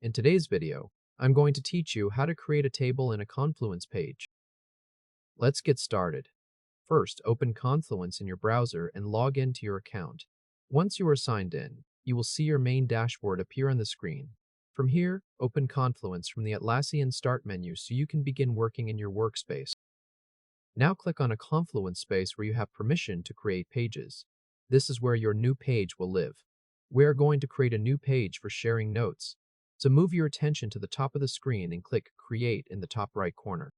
In today's video, I'm going to teach you how to create a table in a Confluence page. Let's get started. First, open Confluence in your browser and log into your account. Once you are signed in, you will see your main dashboard appear on the screen. From here, open Confluence from the Atlassian Start menu so you can begin working in your workspace. Now click on a Confluence space where you have permission to create pages. This is where your new page will live. We are going to create a new page for sharing notes. So move your attention to the top of the screen and click Create in the top right corner.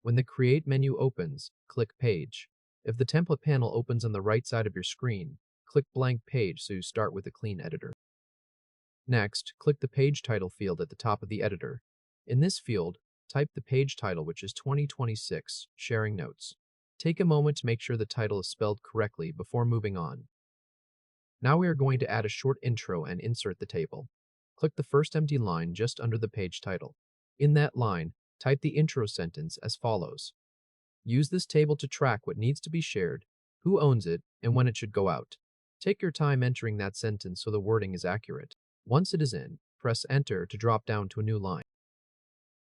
When the Create menu opens, click Page. If the template panel opens on the right side of your screen, click Blank Page so you start with a clean editor. Next, click the Page Title field at the top of the editor. In this field, type the page title, which is 2026 Sharing Notes. Take a moment to make sure the title is spelled correctly before moving on. Now we are going to add a short intro and insert the table. Click the first empty line just under the page title. In that line, type the intro sentence as follows. Use this table to track what needs to be shared, who owns it, and when it should go out. Take your time entering that sentence so the wording is accurate. Once it is in, press Enter to drop down to a new line.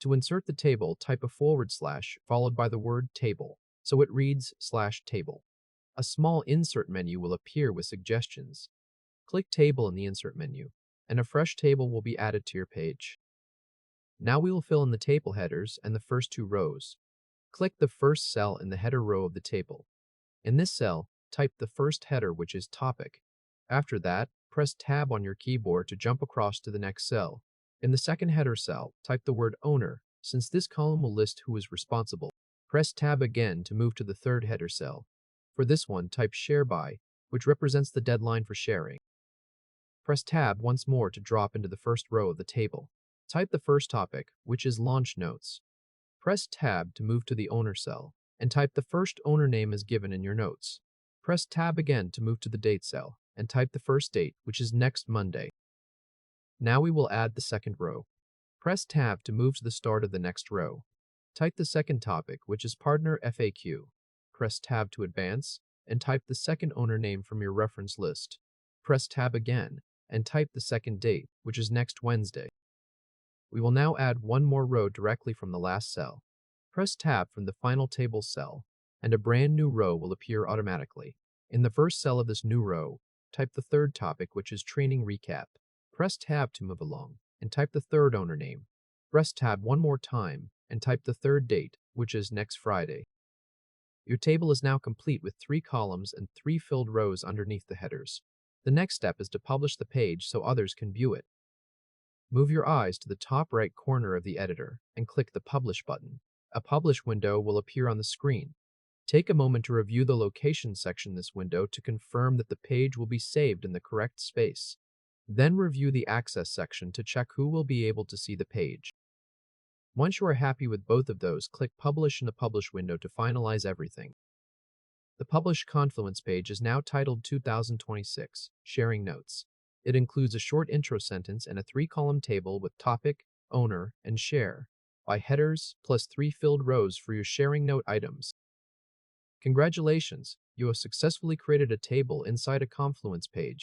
To insert the table, type a / followed by the word table, so it reads /table. A small insert menu will appear with suggestions. Click Table in the insert menu, and a fresh table will be added to your page. Now we will fill in the table headers and the first two rows. Click the first cell in the header row of the table. In this cell, type the first header, which is Topic. After that, press Tab on your keyboard to jump across to the next cell. In the second header cell, type the word Owner, since this column will list who is responsible. Press Tab again to move to the third header cell. For this one, type Share By, which represents the deadline for sharing. Press Tab once more to drop into the first row of the table. Type the first topic, which is Launch Notes. Press Tab to move to the Owner cell, and type the first owner name as given in your notes. Press Tab again to move to the Date cell, and type the first date, which is next Monday. Now we will add the second row. Press Tab to move to the start of the next row. Type the second topic, which is Partner FAQ. Press Tab to advance, and type the second owner name from your reference list. Press Tab again, and type the second date, which is next Wednesday. We will now add one more row directly from the last cell. Press Tab from the final table cell, and a brand new row will appear automatically. In the first cell of this new row, type the third topic, which is Training Recap. Press Tab to move along, and type the third owner name. Press Tab one more time, and type the third date, which is next Friday. Your table is now complete with 3 columns and 3 filled rows underneath the headers. The next step is to publish the page so others can view it. Move your eyes to the top right corner of the editor and click the Publish button. A Publish window will appear on the screen. Take a moment to review the Location section in this window to confirm that the page will be saved in the correct space. Then review the Access section to check who will be able to see the page. Once you are happy with both of those, click Publish in the Publish window to finalize everything. The published Confluence page is now titled 2026 Sharing Notes. It includes a short intro sentence and a 3-column table with topic, owner, and share, by headers, plus 3 filled rows for your sharing note items. Congratulations, you have successfully created a table inside a Confluence page.